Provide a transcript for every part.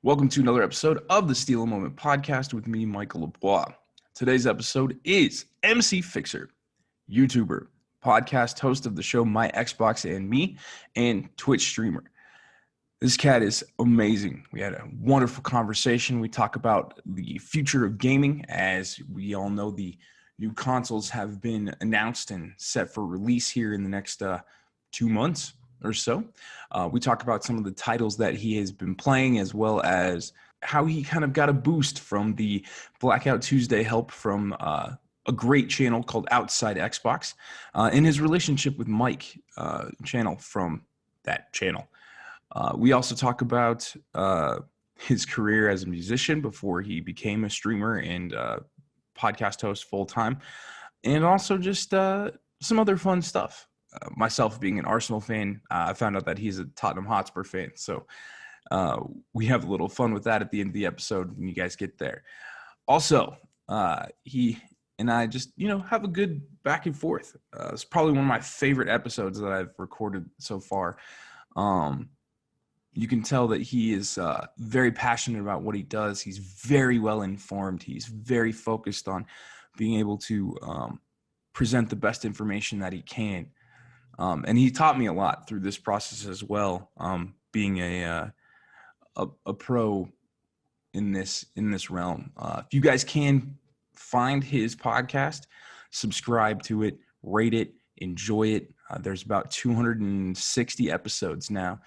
Welcome to another episode of the Steal a Moment podcast with me, Michael LeBois. Today's episode is MCFixer, YouTuber, podcast host of the show My Xbox and Me, and Twitch streamer. This cat is amazing. We had a wonderful conversation. We talk about the future of gaming. As we all know, the new consoles have been announced and set for release here in the next 2 months or so. We talk about some of the titles that he has been playing, as well as how he kind of got a boost from the Blackout Tuesday help from a great channel called Outside Xbox, in his relationship with Mike channel from that channel. We also talk about his career as a musician before he became a streamer and podcast host full-time, and also just some other fun stuff. Myself being an Arsenal fan, I found out that he's a Tottenham Hotspur fan. So we have a little fun with that at the end of the episode when you guys get there. Also, he and I just, have a good back and forth. It's probably one of my favorite episodes that I've recorded so far. You can tell that he is very passionate about what he does. He's very well informed. He's very focused on being able to present the best information that he can. And he taught me a lot through this process as well, being a pro in this realm. If you guys can find his podcast, subscribe to it, rate it, enjoy it. There's about 260 episodes now.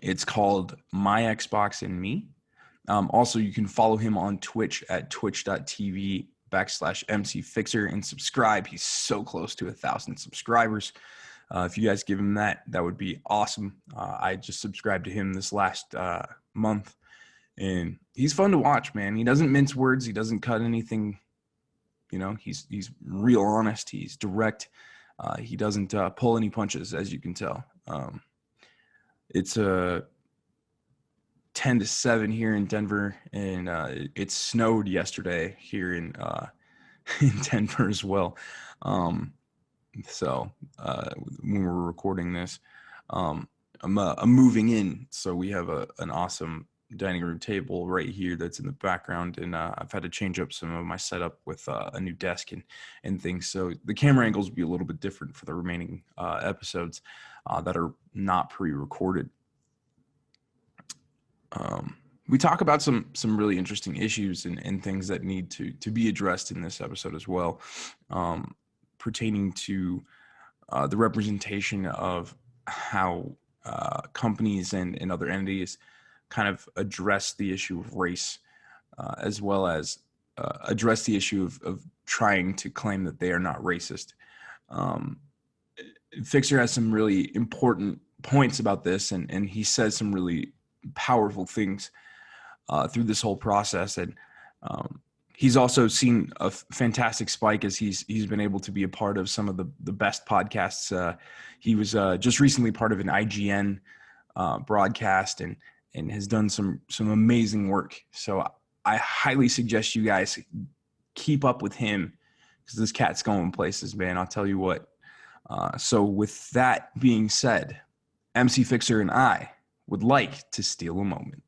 It's called My Xbox and Me. Also, you can follow him on Twitch at twitch.tv/MCFixer and subscribe. He's so close to 1,000 subscribers. If you guys give him that would be awesome. I just subscribed to him this last month, and he's fun to watch, man. He doesn't mince words. He doesn't cut anything. He's real honest. He's direct. He doesn't pull any punches, as you can tell. It's a 10-7 here in Denver, and it snowed yesterday here in Denver as well. So when we're recording this, I'm moving in, so we have an awesome dining room table right here that's in the background, and I've had to change up some of my setup with a new desk and things. So the camera angles will be a little bit different for the remaining episodes that are not pre-recorded. We talk about some really interesting issues and things that need to be addressed in this episode as well, pertaining to the representation of how companies and other entities kind of address the issue of race, as well as address the issue of trying to claim that they are not racist. Fixer has some really important points about this, and he says some really powerful things through this whole process, and he's also seen a fantastic spike as he's been able to be a part of some of the best podcasts. He was just recently part of an IGN broadcast and has done some amazing work. So I highly suggest you guys keep up with him, because this cat's going places, man. I'll tell you what. So with that being said, MCFixer and I would like to steal a moment.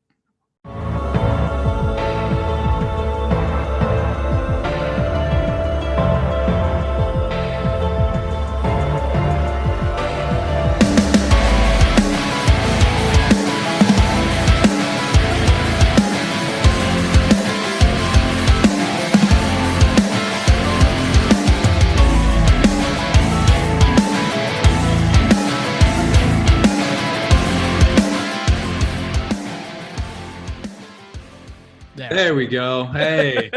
There we go. Hey.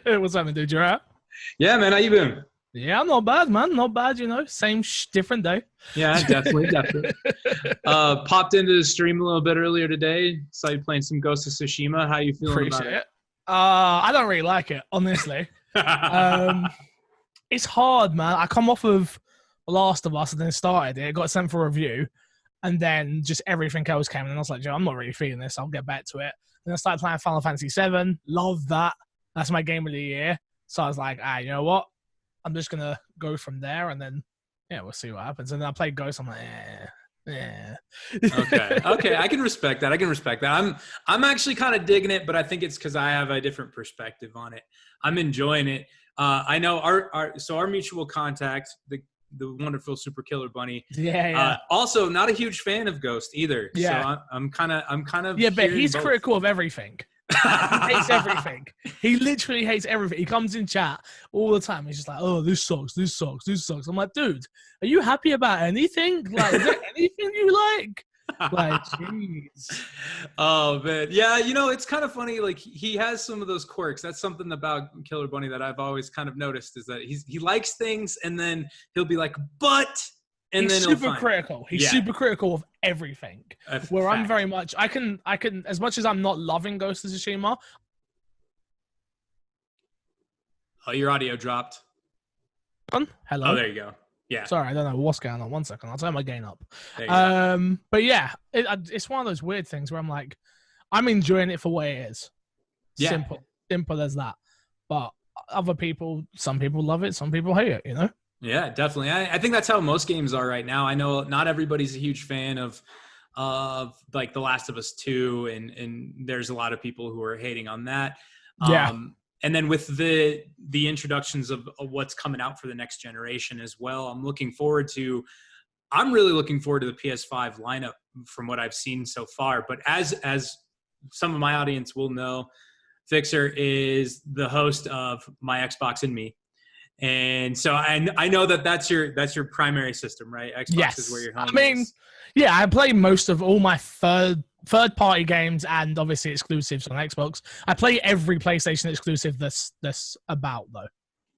What's happening, dude? You all right? Yeah, man. How you been? Yeah, I'm not bad, man. Not bad, Same different day. Yeah, definitely. Popped into the stream a little bit earlier today. Saw you playing some Ghost of Tsushima. How you feeling about it? I don't really like it, honestly. It's hard, man. I come off of Last of Us and then started it. Got sent for review, and then just everything else came, and I was like, I'm not really feeling this. I'll get back to it. Then I started playing Final Fantasy VII. Love that. That's my game of the year. So I was like, you know what? I'm just going to go from there, and then, we'll see what happens. And then I played Ghost. I'm like, Yeah. Okay. I can respect that. I'm actually kind of digging it, but I think it's because I have a different perspective on it. I'm enjoying it. I know our mutual contact, the wonderful Super Killer Bunny. Yeah. Also, not a huge fan of Ghost either. Yeah. So I'm kind of. Yeah, but he's both. critical of everything. He hates everything. He literally hates everything. He comes in chat all the time. He's just like, "Oh, this sucks. I'm like, dude, are you happy about anything? Like, is there anything you like? Like, jeez. Oh man, yeah. It's kind of funny. Like he has some of those quirks. That's something about Killer Bunny that I've always kind of noticed is that he likes things and then he'll be like, but. And he's then super critical. He's super critical of everything. Where I'm very much, I can, as much as I'm not loving Ghost of Tsushima. Oh, your audio dropped. Hello. Oh, there you go. Yeah. Sorry, I don't know what's going on. 1 second, I'll turn my gain up. But yeah, it's one of those weird things where I'm like, I'm enjoying it for what it is. Yeah. Simple as that. But other people, some people love it, some people hate it. Yeah, definitely. I think that's how most games are right now. I know not everybody's a huge fan of like The Last of Us 2, and there's a lot of people who are hating on that. Yeah. And then with the introductions of what's coming out for the next generation as well, I'm really looking forward to the PS5 lineup from what I've seen so far. But as some of my audience will know, Fixer is the host of My Xbox and Me. And so I know that's your primary system, right? Xbox is where your home is. Yeah, I play most of all my third party games and obviously exclusives on Xbox. I play every PlayStation exclusive that's about though.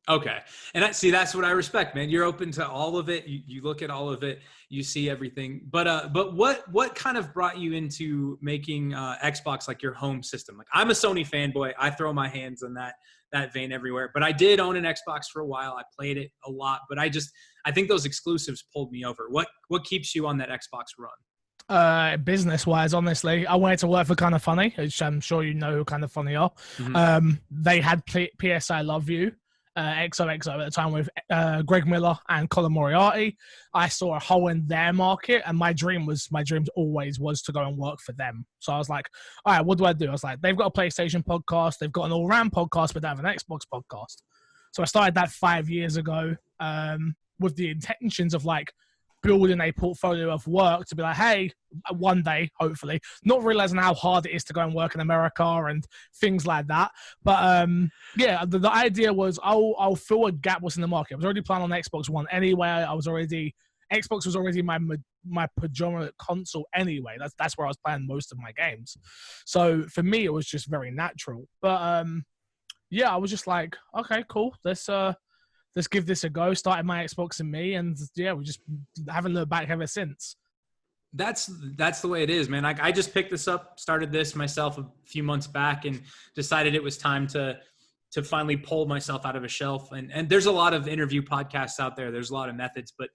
Okay. And that's what I respect, man. You're open to all of it. You look at all of it, you see everything. But what kind of brought you into making Xbox like your home system? Like I'm a Sony fanboy. I throw my hands in that vein everywhere. But I did own an Xbox for a while. I played it a lot, but I think those exclusives pulled me over. What keeps you on that Xbox run? Business wise, honestly, I wanted to work for Kind of Funny, which I'm sure you know who Kind of Funny are. Mm-hmm. They had PS I Love You, XOXO at the time with Greg Miller and Colin Moriarty. I saw a hole in their market, and my dreams always was to go and work for them. So I was like, all right, what do I do? I was like, they've got a PlayStation podcast, they've got an all-round podcast, but they have an Xbox podcast. So I started that 5 years ago with the intentions of like building a portfolio of work to be like, hey, one day, hopefully, not realizing how hard it is to go and work in America and things like that. But yeah, the idea was I'll fill a gap what's in the market. I was already playing on Xbox One anyway. Xbox was already my predominant console anyway. That's where I was playing most of my games. So for me, it was just very natural. But yeah, I was just like, okay, cool. Let's give this a go. Started My Xbox and Me, and yeah, we just haven't looked back ever since. That's the way it is, man. I just picked this up, started this myself a few months back, and decided it was time to finally pull myself out of a shelf. And there's a lot of interview podcasts out there. There's a lot of methods, but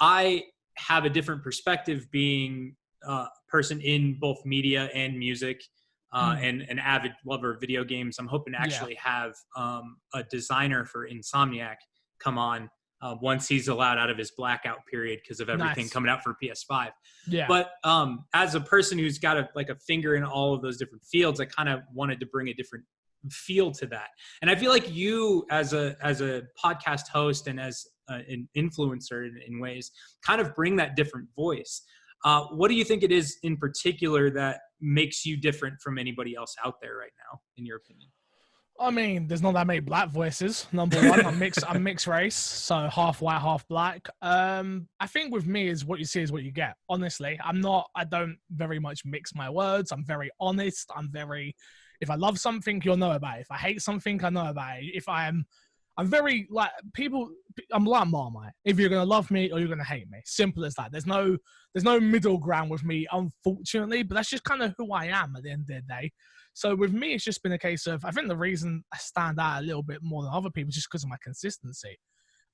I have a different perspective being a person in both media and music. And an avid lover of video games. I'm hoping to actually have a designer for Insomniac come on once he's allowed out of his blackout period because of everything coming out for PS5. Yeah. But as a person who's got a finger in all of those different fields, I kind of wanted to bring a different feel to that. And I feel like you as a podcast host and as an influencer in ways kind of bring that different voice. What do you think it is in particular that makes you different from anybody else out there right now, in your opinion? I mean, there's not that many black voices. Number one, I'm mixed race, so half white, half black. I think with me is what you see is what you get. Honestly, I don't very much mix my words. I'm very honest. If I love something, you'll know about it. If I hate something, I know about it. I'm very like people. I'm like Marmite. If you're gonna love me or you're gonna hate me, simple as that. There's no middle ground with me, unfortunately. But that's just kind of who I am at the end of the day. So with me, it's just been a case of I think the reason I stand out a little bit more than other people is just because of my consistency.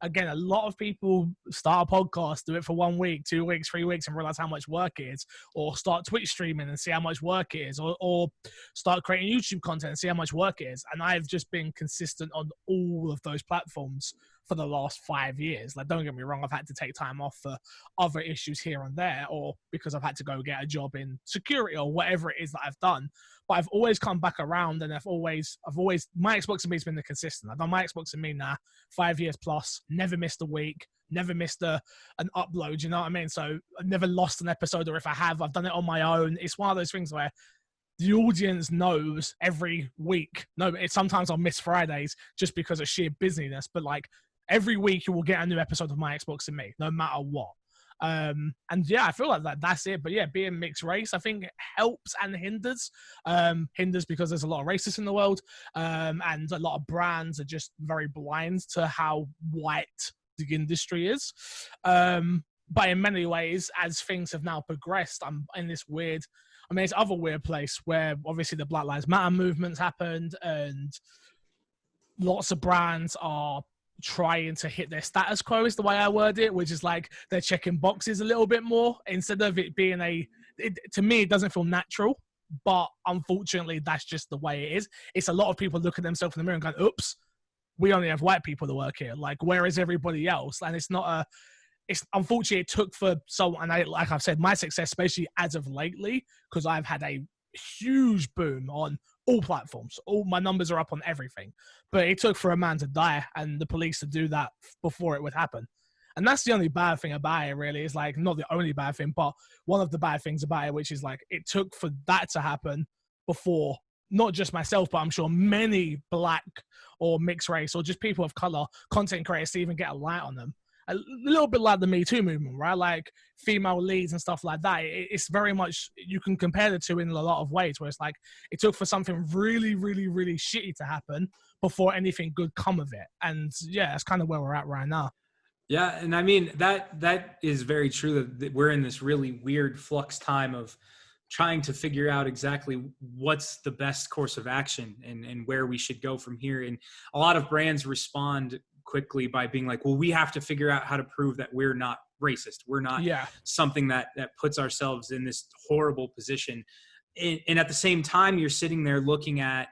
Again, a lot of people start a podcast, do it for 1 week, 2 weeks, 3 weeks, and realize how much work it is, or start Twitch streaming and see how much work it is, or start creating YouTube content and see how much work it is. And I've just been consistent on all of those platforms for the last 5 years. Like, don't get me wrong, I've had to take time off for other issues here and there, or because I've had to go get a job in security or whatever it is that I've done. But I've always come back around, and I've always, my Xbox and me has been the consistent. I've done my Xbox and me now 5 years plus, never missed a week, never missed an upload, you know what I mean? So I've never lost an episode, or if I have, I've done it on my own. It's one of those things where the audience knows every week. No, sometimes I'll miss Fridays just because of sheer busyness, but like every week you will get a new episode of my Xbox and me, no matter what. And yeah, I feel like that's it. But yeah, being mixed race, I think helps and hinders. Hinders because there's a lot of racists in the world, and a lot of brands are just very blind to how white the industry is. But in many ways, as things have now progressed, I'm in this weird, it's other weird place where obviously the Black Lives Matter movement's happened, and lots of brands are trying to hit their status quo, is the way I word it, which is like they're checking boxes a little bit more instead of it being to me, it doesn't feel natural, but unfortunately that's just the way it is. It's a lot of people looking at themselves in the mirror and going, oops, we only have white people to work here. Like, where is everybody else? And it's unfortunately, it took for someone, and like I've said, my success, especially as of lately, because I've had a huge boom on all platforms. All my numbers are up on everything. But it took for a man to die and the police to do that before it would happen. And that's the only bad thing about it, really. Is like, not the only bad thing, but one of the bad things about it, which is like, it took for that to happen before not just myself, but I'm sure many black or mixed race or just people of color content creators to even get a light on them. A little bit like the Me Too movement, right? Like female leads and stuff like that. It's very much, you can compare the two in a lot of ways, where it's like it took for something really, really, really shitty to happen before anything good come of it. And yeah, that's kind of where we're at right now. Yeah, and I mean, that is very true, that we're in this really weird flux time of trying to figure out exactly what's the best course of action and where we should go from here. And a lot of brands respond quickly by being like, well, we have to figure out how to prove that we're not racist. We're not something that puts ourselves in this horrible position. And at the same time, you're sitting there looking at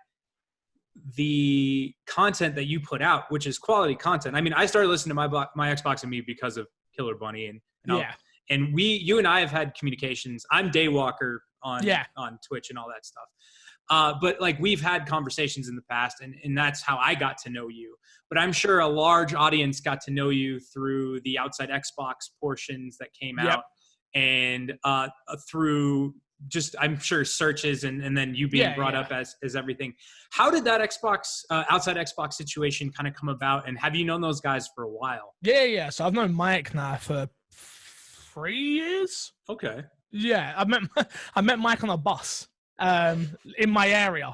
the content that you put out, which is quality content. I mean, I started listening to my Xbox and me because of Killer Bunny, and you and I have had communications. I'm Daywalker on Twitch and all that stuff. But like, we've had conversations in the past, and that's how I got to know you. But I'm sure a large audience got to know you through the Outside Xbox portions that came out, and through just, I'm sure, searches and then you being brought up as everything. How did that Outside Xbox situation kind of come about? And have you known those guys for a while? Yeah. So I've known Mike now for 3 years. Okay. Yeah, I met Mike on a bus in my area.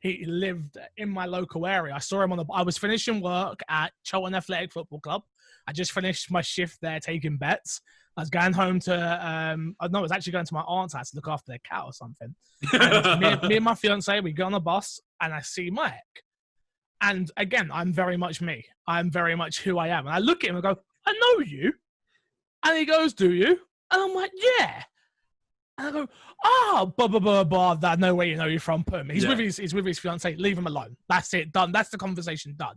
He lived in my local area. I saw him I was finishing work at Cheltenham Athletic Football Club. I just finished my shift there taking bets. I was going home I was actually going to my aunt's house to look after their cat or something. And me and my fiance, we go on a bus and I see Mike. And again, I'm very much me. I'm very much who I am. And I look at him and go, I know you. And he goes, do you? And I'm like, yeah. And I go, blah, blah, blah, blah. I know where you know you're from. Put him. He's with his fiance. Leave him alone. That's it. Done. That's the conversation done.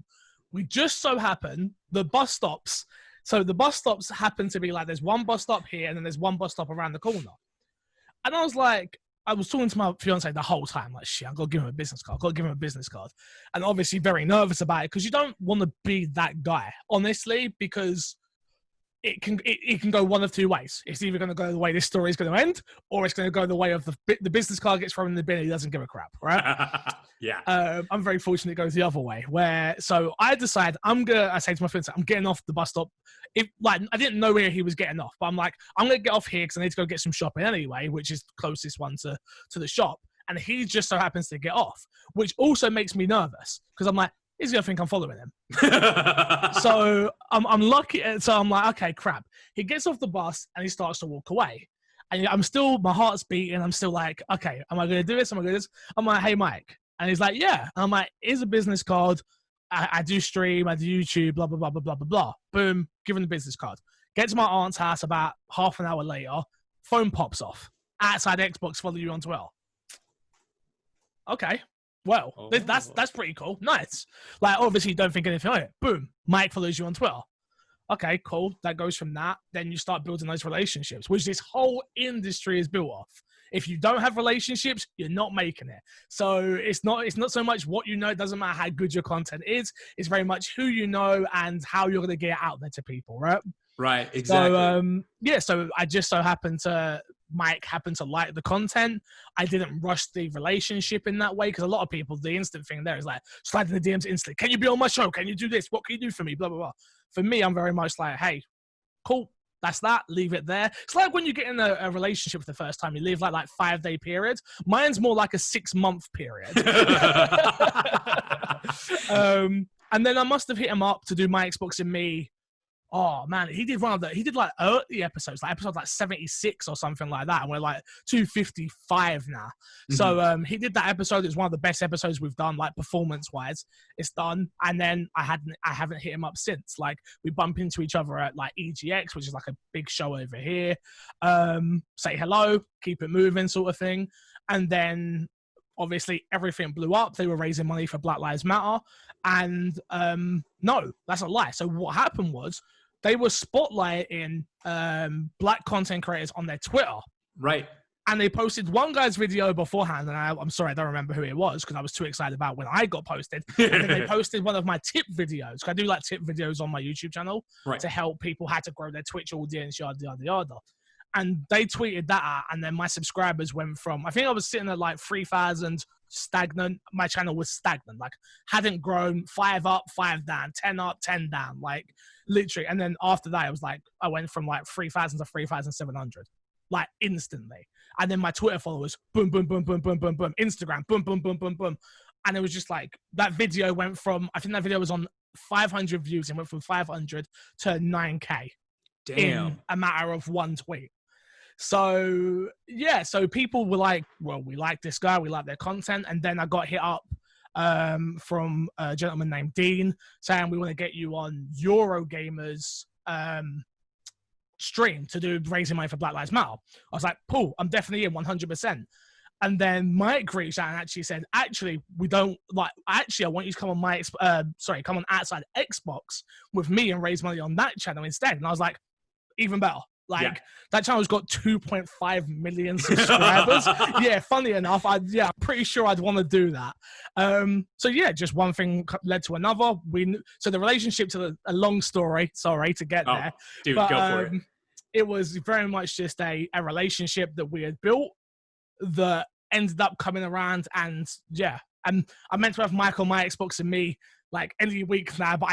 We just so happen the bus stops. So the bus stops happen to be like, there's one bus stop here and then there's one bus stop around the corner. And I was like, I was talking to my fiance the whole time, like, shit, I've got to give him a business card. And obviously very nervous about it because you don't want to be that guy, honestly, because it can go one of two ways. It's either going to go the way this story is going to end, or it's going to go the way of the business card gets thrown in the bin and he doesn't give a crap, right? Yeah. I'm very fortunate it goes the other way. So I decide I say to my friends, I'm getting off the bus stop. I didn't know where he was getting off, but I'm like, I'm going to get off here because I need to go get some shopping anyway, which is the closest one to the shop. And he just so happens to get off, which also makes me nervous because I'm like, he's going to think I'm following him. So I'm lucky. So I'm like, okay, crap. He gets off the bus and he starts to walk away. And my heart's beating. I'm still like, okay, am I going to do this? I'm like, hey, Mike. And he's like, yeah. And I'm like, here's a business card. I do stream, I do YouTube, blah, blah, blah, blah, blah, blah, blah. Boom, give him the business card. Get to my aunt's house about half an hour later. Phone pops off. Outside Xbox follow you on Twitter. Okay. Well, that's pretty cool. Nice. Like, obviously, you don't think anything of it. Boom, Mike follows you on Twitter. Okay, cool. That goes from that. Then you start building those relationships, which this whole industry is built off. If you don't have relationships, you're not making it. So it's not so much what you know. It doesn't matter how good your content is. It's very much who you know and how you're going to get it out there to people, right? Right, exactly. So, so I just so Mike happened to like the content. I didn't rush the relationship in that way, because a lot of people, the instant thing there is like sliding the DMs instantly. Can you be on my show? Can you do this? What can you do for me? Blah, blah, blah. For me, I'm very much like, hey, cool. That's that. Leave it there. It's like when you get in a relationship for the first time, you live like 5-day period. Mine's more like a 6-month period. And then I must have hit him up to do my Xbox and Me. Oh man, he did like early episodes, like episode like 76 or something like that, and we're like 255 now. Mm-hmm. So he did that episode. It's one of the best episodes we've done, like performance wise. It's done, and then I haven't hit him up since. Like we bump into each other at like EGX, which is like a big show over here. Say hello, keep it moving, sort of thing, and then obviously everything blew up. They were raising money for Black Lives Matter, and no, that's a lie. So what happened was, they were spotlighting black content creators on their Twitter. Right. And they posted one guy's video beforehand, and I'm sorry, I don't remember who it was because I was too excited about when I got posted. And then they posted one of my tip videos. I do like tip videos on my YouTube channel to help people how to grow their Twitch audience, yada, yada, yada. And they tweeted that out, and then my subscribers went from, I think I was sitting at like 3,000 stagnant. My channel was stagnant, like hadn't grown, 5 up, 5 down, 10 up, 10 down, like literally. And then after that, it was like, I went from like 3,000 to 3,700, like instantly. And then my Twitter followers, boom, boom, boom, boom, boom, boom, boom, Instagram, boom, boom, boom, boom, boom. And it was just like, that video went from, I think that video was on 500 views and went from 500 to 9K. Damn. In a matter of one tweet. So yeah, so people were like, well, we like this guy, we like their content. And then I got hit up from a gentleman named Dean saying, we want to get you on Eurogamer's stream to do raising money for Black Lives Matter. I was like, cool, I'm definitely in 100%. And then Mike reached out and actually said, actually, we don't like, actually, I want you to come on come on Outside Xbox with me and raise money on that channel instead. And I was like, even better. Like, that channel's got 2.5 million subscribers. Yeah, funny enough, I'm pretty sure I'd want to do that. So yeah, just one thing led to another. So the relationship, to a long story, sorry to get there. Dude, but, go for it. It was very much just a relationship that we had built that ended up coming around, and and I meant to have Mike on my Xbox and Me like any week now, but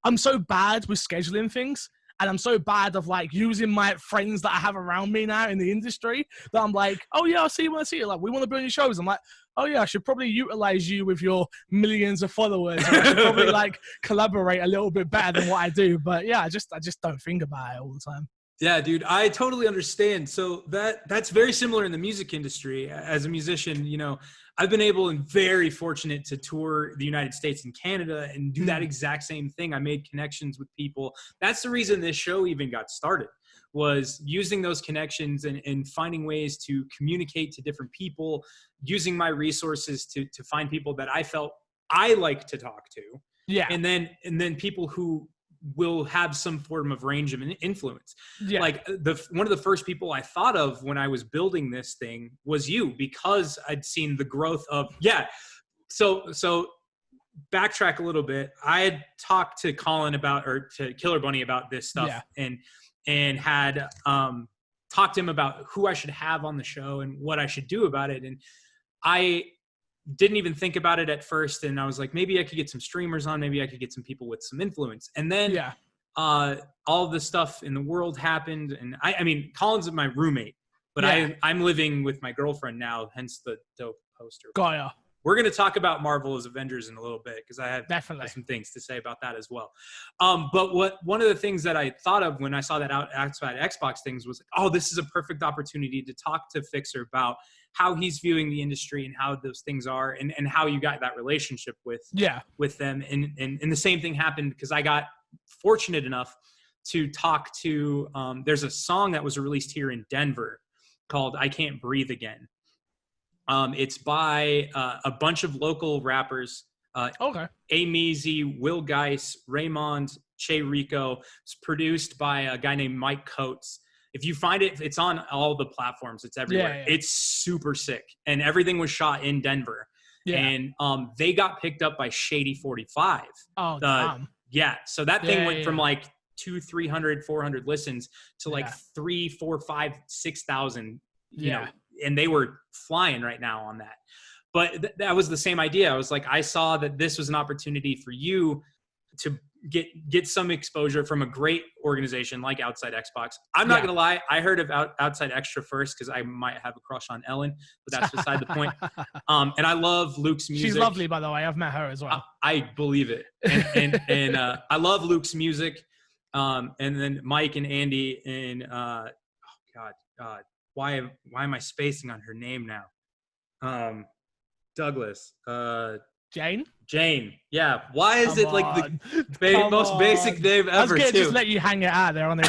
I'm so bad with scheduling things. And I'm so bad of like using my friends that I have around me now in the industry that I'm like, oh yeah, I'll see you when I see you. Like, we want to be on your shows. I'm like, oh yeah, I should probably utilize you with your millions of followers. Or I should probably like collaborate a little bit better than what I do. But yeah, I just don't think about it all the time. Yeah, dude, I totally understand. So that's very similar in the music industry. As a musician, you know, I've been able and very fortunate to tour the United States and Canada and do that exact same thing. I made connections with people. That's the reason this show even got started, was using those connections and finding ways to communicate to different people, using my resources to find people that I felt I like to talk to. Yeah. And then people who will have some form of range of influence. Yeah. Like one of the first people I thought of when I was building this thing was you, because I'd seen the growth of, So backtrack a little bit. I had talked to Colin to Killer Bunny about this stuff, and had talked to him about who I should have on the show and what I should do about it. And I didn't even think about it at first. And I was like, maybe I could get some streamers on, maybe I could get some people with some influence. And then all of this stuff in the world happened. And I mean, Colin's my roommate, but I'm living with my girlfriend now, hence the dope poster. Gaia. We're going to talk about Marvel's Avengers in a little bit, because I have some things to say about that as well. But one of the things that I thought of when I saw that outside Xbox things was like, oh, this is a perfect opportunity to talk to Fixer about how he's viewing the industry and how those things are, and how you got that relationship with them. And the same thing happened because I got fortunate enough to talk to, there's a song that was released here in Denver called I Can't Breathe Again. It's by a bunch of local rappers. Okay. Ameezy, Will Geis, Raymond, Che Rico. It's produced by a guy named Mike Coates. If you find it, it's on all the platforms. It's everywhere. Yeah. It's super sick. And everything was shot in Denver. Yeah. And they got picked up by Shady 45. Oh, damn. Yeah. So that thing went from yeah. like 200, 300, 400 listens to like Yeah. 3, 4, 5, 6,000, you Yeah. know, and they were flying right now on that. But that was the same idea. I was like, I saw that this was an opportunity for you to get some exposure from a great organization like Outside Xbox. I'm not gonna lie, I heard of Outside Extra first because I might have a crush on Ellen, but that's beside the point. And I love Luke's music. She's lovely, by the way. I've met her as well. I believe it, and I love Luke's music. And then Mike and Andy and why am I spacing on her name now? Douglas. Jane. Yeah. Why is it like the most basic name ever? I was gonna just let you hang it out there on this.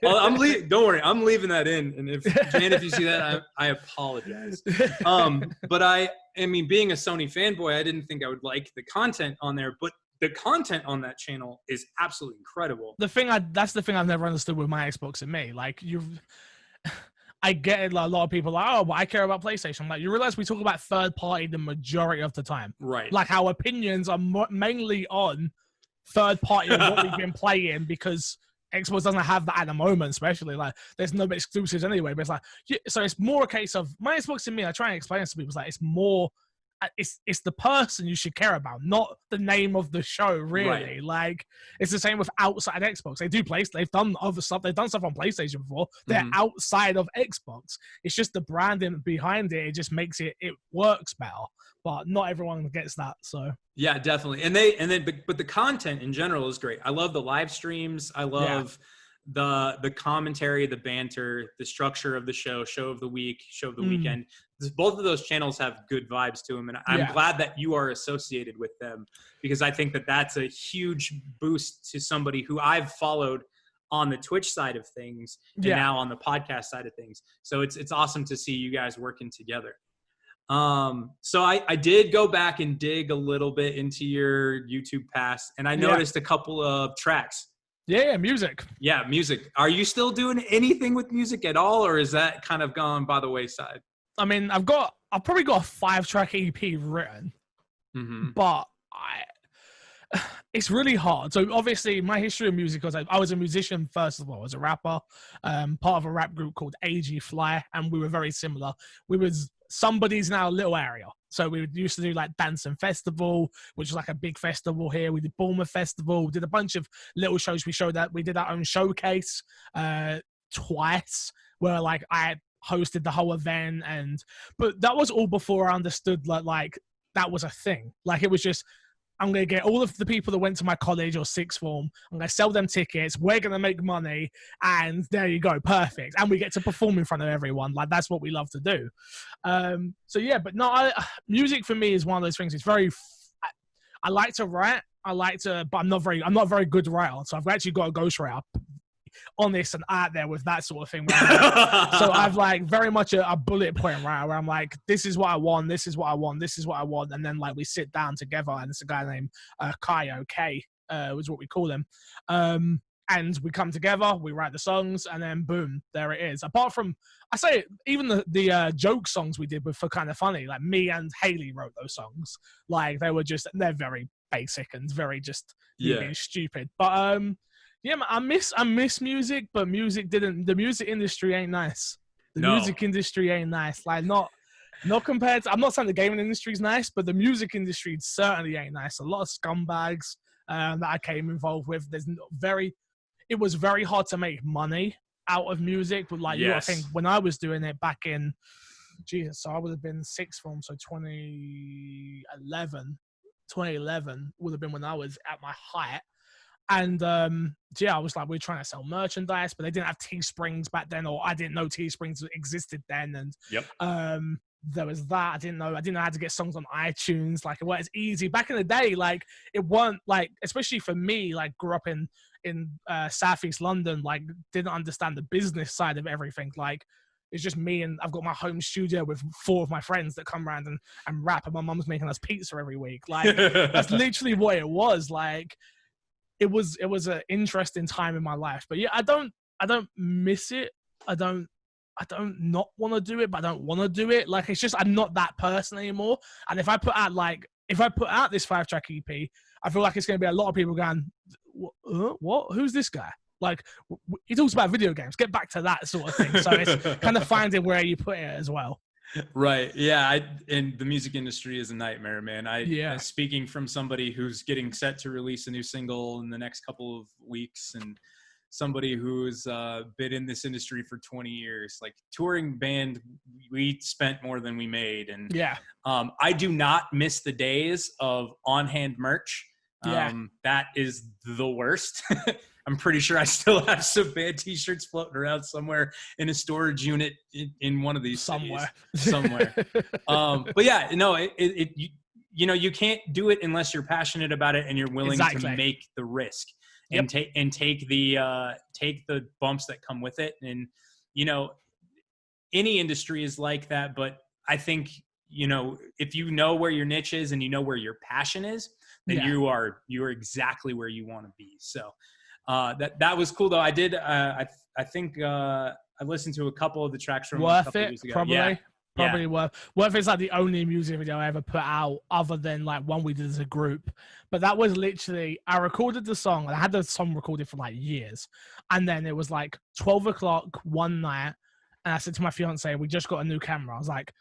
Well, don't worry. I'm leaving that in. And if Jane, if you see that, I apologize. But I mean, being a Sony fanboy, I didn't think I would like the content on there, but the content on that channel is absolutely incredible. That's the thing I've never understood with my Xbox and me. Like I get it. Like, a lot of people are like, oh, but I care about PlayStation. I'm like, you realize we talk about third party the majority of the time, right? Like our opinions are mainly on third party and what we've been playing because Xbox doesn't have that at the moment, especially like there's no exclusives anyway. But it's like, so it's more a case of my Xbox and me. I try and explain it to people. It's like it's more. It's the person you should care about, not the name of the show, really. Right. Like, it's the same with outside Xbox. They do they've done other stuff. They've done stuff on PlayStation before. They're outside of Xbox. It's just the branding behind it. It just makes it works better. But not everyone gets that. So yeah, definitely. But the content in general is great. I love the live streams. I love the commentary, the banter, the structure of the show of the week, show of the weekend. Both of those channels have good vibes to them, and I'm glad that you are associated with them because I think that that's a huge boost to somebody who I've followed on the Twitch side of things and now on the podcast side of things. So it's awesome to see you guys working together. So I did go back and dig a little bit into your YouTube past, and I noticed a couple of tracks. Yeah, music. Yeah, music. Are you still doing anything with music at all, or is that kind of gone by the wayside? I mean, I've probably got a 5-track EP written, but it's really hard. So obviously my history of music was I was a musician first of all, as a rapper, part of a rap group called AG Fly, and we were very similar. We was somebody's in our little area. So we used to do like Dance and Festival, which is like a big festival here. We did Bournemouth Festival. We did a bunch of little shows. We did our own showcase twice, where like I hosted the whole event, but that was all before I understood like that was a thing. Like it was just, I'm going to get all of the people that went to my college or sixth form, I'm going to sell them tickets, we're going to make money, and there you go, perfect. And we get to perform in front of everyone. Like, that's what we love to do. So yeah, but no, music for me is one of those things. It's very, I like to write, but I'm not a very good writer. So I've actually got a ghostwriter, honest and out there with that sort of thing. So I've like very much a bullet point writer where I'm like, this is what I want, this is what I want, this is what I want. And then like we sit down together, and it's a guy named Kaio K, was what we call him. And we come together, we write the songs, and then boom, there it is. Apart from, I say, even the joke songs we did were for kind of funny. Like me and Haley wrote those songs. Like they're very basic and very just being stupid. But yeah, man, I miss music, but the music industry ain't nice. Music industry ain't nice. Like not compared to, I'm not saying the gaming industry is nice, but the music industry certainly ain't nice. A lot of scumbags that I came involved with. It was very hard to make money out of music, but like you gotta think, when I was doing it back in, Jesus, so I would have been sixth form, so 2011 would have been when I was at my height. And I was like, we're trying to sell merchandise, but they didn't have Teesprings back then, or I didn't know Teesprings existed then. And there was that. I didn't know how to get songs on iTunes. Like, it was easy back in the day. Like, it weren't like, especially for me, like grew up in Southeast London, like didn't understand the business side of everything. Like, It's just me, and I've got my home studio with 4 of my friends that come around and rap, and my mum's making us pizza every week. Like, that's literally what it was. Like, it was an interesting time in my life. But yeah, I don't miss it. I don't not want to do it, but I don't want to do it. Like, it's just, I'm not that person anymore. And if I put out this 5-track EP, I feel like it's going to be a lot of people going, what? Who's this guy? Like, he talks about video games. Get back to that sort of thing. So it's kind of finding where you put it as well. Right. Yeah. And the music industry is a nightmare, man. Speaking from somebody who's getting set to release a new single in the next couple of weeks, and somebody who's been in this industry for 20 years, like, touring band, we spent more than we made. And I do not miss the days of on-hand merch. That is the worst. I'm pretty sure I still have some band t-shirts floating around somewhere in a storage unit in one of these somewhere. But yeah, no, you can't do it unless you're passionate about it and you're willing to make the risk and take the bumps that come with it. And, any industry is like that, but I think, if you know where your niche is and you know where your passion is, then you are exactly where you want to be. So, that was cool though. I did. I think I listened to a couple of the tracks from a couple of years ago. Probably Worth is like the only music video I ever put out, other than like one we did as a group. But that was literally, I recorded the song, and I had the song recorded for like years, and then it was like 12 o'clock one night, and I said to my fiance, "We just got a new camera." I was like,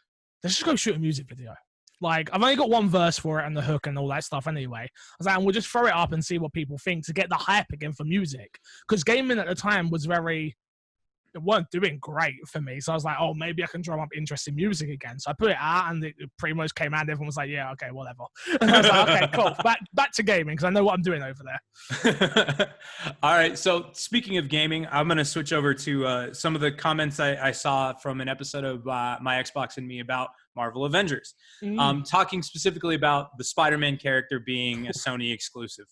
"Let's just go shoot a music video." Like, I've only got one verse for it and the hook and all that stuff anyway. I was like, and we'll just throw it up and see what people think to get the hype again for music. Because gaming at the time it weren't doing great for me. So I was like, oh, maybe I can drum up interesting music again. So I put it out, and it pretty much came out, and everyone was like, yeah, okay, whatever. And I was like, okay, cool. Back to gaming, because I know what I'm doing over there. All right. So speaking of gaming, I'm going to switch over to some of the comments I saw from an episode of My Xbox and Me about Marvel Avengers. Talking specifically about the Spider-Man character being a Sony exclusive.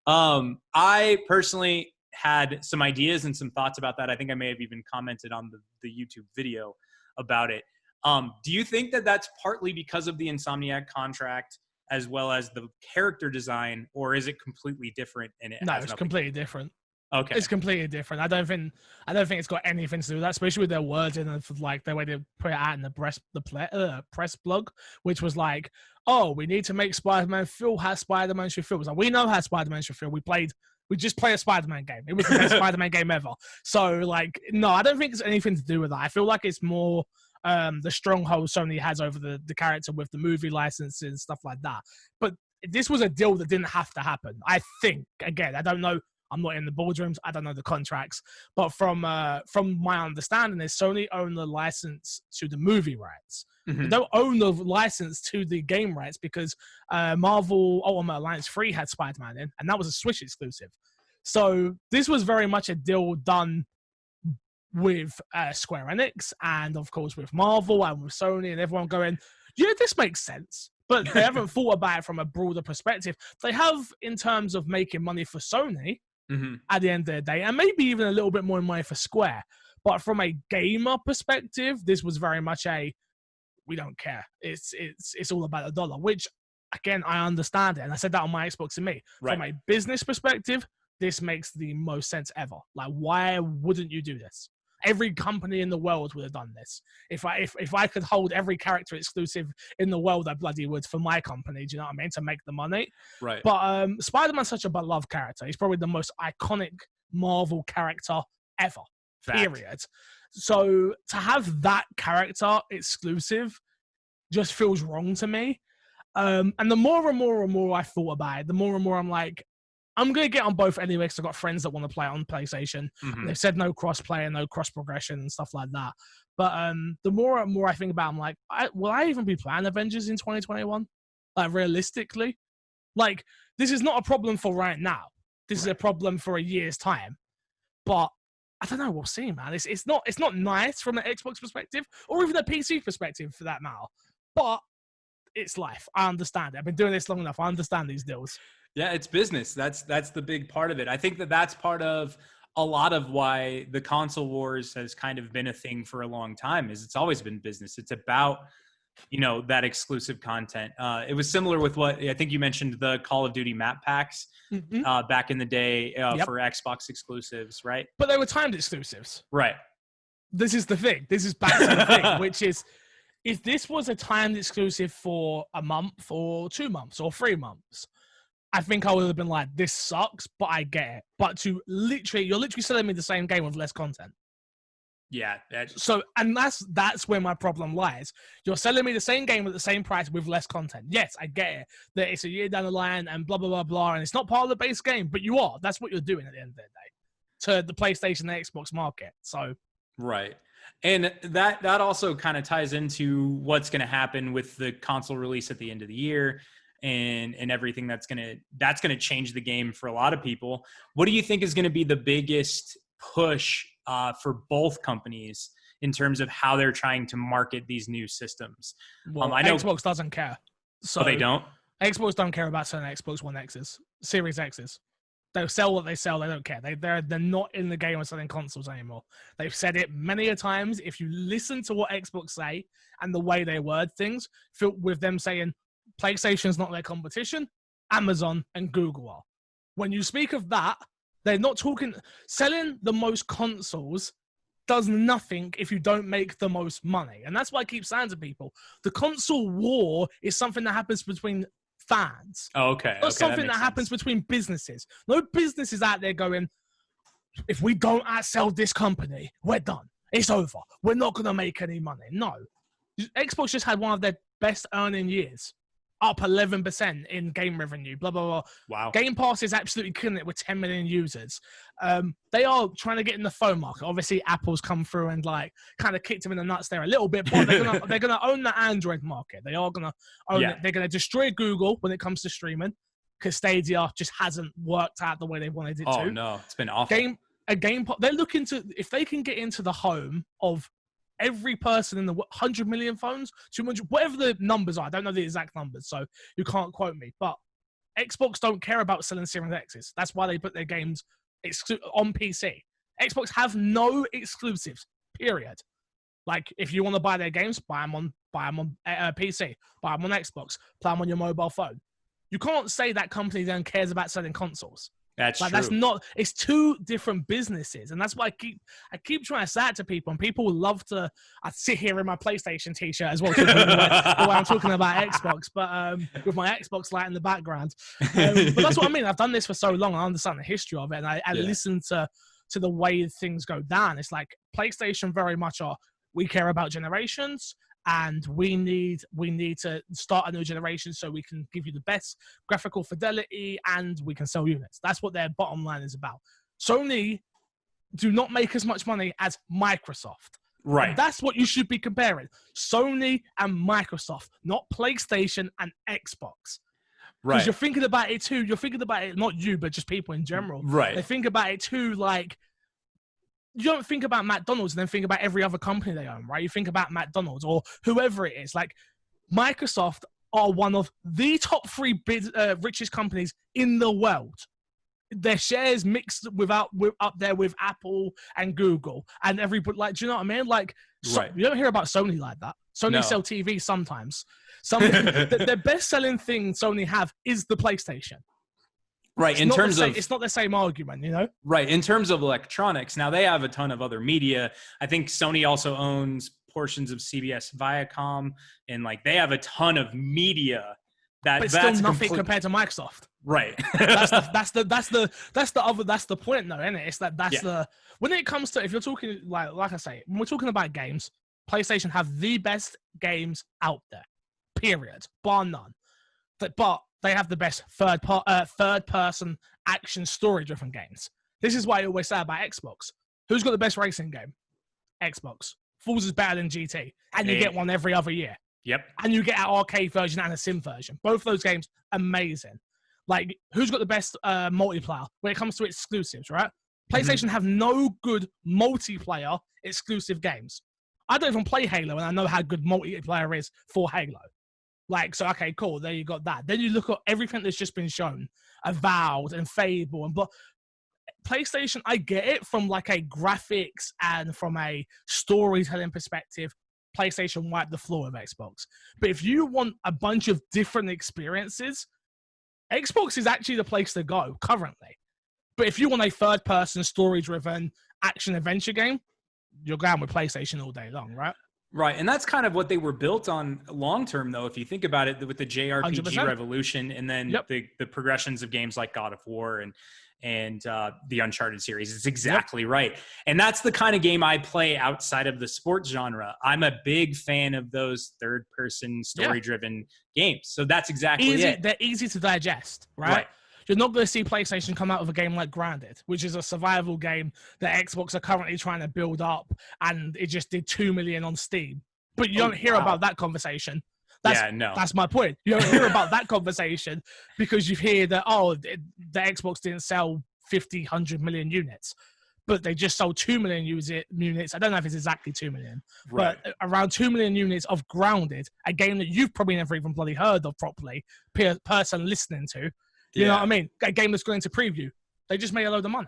I personally had some ideas and some thoughts about that. I think I may have even commented on the YouTube video about it. Do you think that that's partly because of the Insomniac contract as well as the character design, or is it completely different? No, it's completely different. Okay. It's completely different. I don't think it's got anything to do with that, especially with their words and like the way they put it out in the press blog, which was like, oh, we need to make Spider-Man feel how Spider-Man should feel. It was like, we know how Spider-Man should feel. We just play a Spider-Man game. It was the best Spider-Man game ever. So, like, no, I don't think it's anything to do with that. I feel like it's more the stronghold Sony has over the character with the movie licenses and stuff like that. But this was a deal that didn't have to happen. I think, again, I don't know. I'm not in the boardrooms. I don't know the contracts. But from my understanding is Sony own the license to the movie rights. Mm-hmm. They don't own the license to the game rights because Marvel Ultimate Alliance 3 had Spider-Man in, and that was a Switch exclusive. So this was very much a deal done with Square Enix and, of course, with Marvel and with Sony and everyone going, yeah, this makes sense. But they haven't thought about it from a broader perspective. They have in terms of making money for Sony at the end of the day, and maybe even a little bit more money for Square. But from a gamer perspective, this was very much we don't care. It's all about the dollar, which, again, I understand it. And I said that on My Xbox and Me. Right. From a business perspective, this makes the most sense ever. Like, why wouldn't you do this? Every company in the world would have done this. If I could hold every character exclusive in the world, I bloody would for my company. Do you know what I mean? To make the money. Right. But Spider-Man's such a beloved character. He's probably the most iconic Marvel character ever. Fact. Period. So to have that character exclusive just feels wrong to me. And the more and more I thought about it, the more and more I'm like, I'm going to get on both anyway because I've got friends that want to play it on PlayStation. Mm-hmm. They've said no cross-play and no cross-progression and stuff like that. But the more and more I think about it, I'm like, will I even be playing Avengers in 2021? Like, realistically? Like, this is not a problem for right now. This is a problem for a year's time. But I don't know. We'll see, man. It's not nice from the Xbox perspective or even the PC perspective for that matter. But it's life. I understand it. I've been doing this long enough. I understand these deals. Yeah, it's business. That's the big part of it. I think that's part of a lot of why the console wars has kind of been a thing for a long time. Is it's always been business. It's about, that exclusive content. It was similar with what I think you mentioned, the Call of Duty map packs back in the day for Xbox exclusives, right? But they were timed exclusives. Right. This is the thing. This is back to the thing, which is, if this was a timed exclusive for a month or 2 months or 3 months, I think I would have been like, this sucks, but I get it. But you're literally selling me the same game with less content. Yeah. So, and that's where my problem lies. You're selling me the same game at the same price with less content. Yes, I get it. That it's a year down the line and blah, blah, blah, blah, and it's not part of the base game, but you are. That's what you're doing at the end of the day to the PlayStation and Xbox market. So, right. And that also kind of ties into what's going to happen with the console release at the end of the year and everything that's going to change the game for a lot of people. What do you think is going to be the biggest push for both companies in terms of how they're trying to market these new systems? Well, I know Xbox doesn't care. So they don't? Xbox don't care about selling Xbox One X's, Series X's. They'll sell what they sell. They don't care. They're not in the game of selling consoles anymore. They've said it many a times. If you listen to what Xbox say and the way they word things, with them saying PlayStation's not their competition, Amazon and Google are. When you speak of that, they're not talking. Selling the most consoles does nothing if you don't make the most money. And that's why I keep saying to people, the console war is something that happens between fans. Oh, okay. Not something that happens between businesses. No business is out there going, if we don't outsell this company, we're done. It's over. We're not going to make any money. No. Xbox just had one of their best earning years. Up 11% in game revenue, blah, blah, blah. Wow. Game Pass is absolutely killing it with 10 million users. They are trying to get in the phone market. Obviously, Apple's come through and kind of kicked them in the nuts there a little bit, but they're gonna own the Android market. They are gonna own it. They're gonna destroy Google when it comes to streaming because Stadia just hasn't worked out the way they wanted it to. Oh no, it's been awful. They're looking to, if they can get into the home of every person in the 100 million phones, 200, whatever the numbers are. I don't know the exact numbers, so you can't quote me. But Xbox don't care about selling Series X's. That's why they put their games on PC. Xbox have no exclusives, period. Like, if you want to buy their games, buy them on PC, buy them on Xbox, play them on your mobile phone. You can't say that company then cares about selling consoles. That's true. That's not. It's two different businesses, and that's why I keep trying to say it to people, and people will love to. I sit here in my PlayStation T-shirt as well, the way I'm talking about Xbox, but with my Xbox light in the background. But that's what I mean. I've done this for so long. I understand the history of it, and I listen to the way things go down. It's like PlayStation very much are. We care about generations. And we need to start a new generation so we can give you the best graphical fidelity and we can sell units. That's what their bottom line is about. Sony do not make as much money as Microsoft. Right. And that's what you should be comparing. Sony and Microsoft, not PlayStation and Xbox. Right. Because you're thinking about it too. You're thinking about it, not you, but just people in general. Right. They think about it too, like, you don't think about McDonald's and then think about every other company they own, right? You think about McDonald's or whoever it is. Like, Microsoft are one of the top 3 richest companies in the world. Their shares mixed up there with Apple and Google and everybody. Like, do you know what I mean? Like, right. You don't hear about Sony like that. Sony sell TV sometimes. Their best-selling thing Sony have is the PlayStation. Right. It's not the same argument, you know? Right. In terms of electronics, now they have a ton of other media. I think Sony also owns portions of CBS Viacom, and they have a ton of media but still nothing compared to Microsoft. Right. that's the point though, isn't it? It's that when it comes to, if you're talking like I say, when we're talking about games, PlayStation have the best games out there. Period. Bar none. But they have the best third-person action story-driven games. This is why I always say about Xbox. Who's got the best racing game? Xbox. Forza is better than GT. And you get one every other year. Yep. And you get an arcade version and a sim version. Both those games, amazing. Who's got the best multiplayer when it comes to exclusives, right? PlayStation have no good multiplayer exclusive games. I don't even play Halo, and I know how good multiplayer is for Halo. Okay, cool. There you got that. Then you look at everything that's just been shown, Avowed and Fable, PlayStation, I get it from like a graphics and from a storytelling perspective. PlayStation wiped the floor with Xbox. But if you want a bunch of different experiences, Xbox is actually the place to go currently. But if you want a third-person, story-driven action-adventure game, you're going with PlayStation all day long, right? Right, and that's kind of what they were built on long-term, though, if you think about it, with the JRPG 100%. revolution and then the progressions of games like God of War and the Uncharted series. It's exactly right. And that's the kind of game I play outside of the sports genre. I'm a big fan of those third-person, story-driven games. So that's exactly it. They're easy to digest, right? You're not going to see PlayStation come out with a game like Grounded, which is a survival game that Xbox are currently trying to build up, and it just did 2 million on Steam. But you don't hear about that conversation. That's my point. You don't hear about that conversation because you hear that, the Xbox didn't sell 50, 100 million units, but they just sold 2 million units. I don't know if it's exactly 2 million, but around 2 million units of Grounded, a game that you've probably never even bloody heard of properly, person listening to. You know what I mean? A game that's going to preview. They just made a load of money.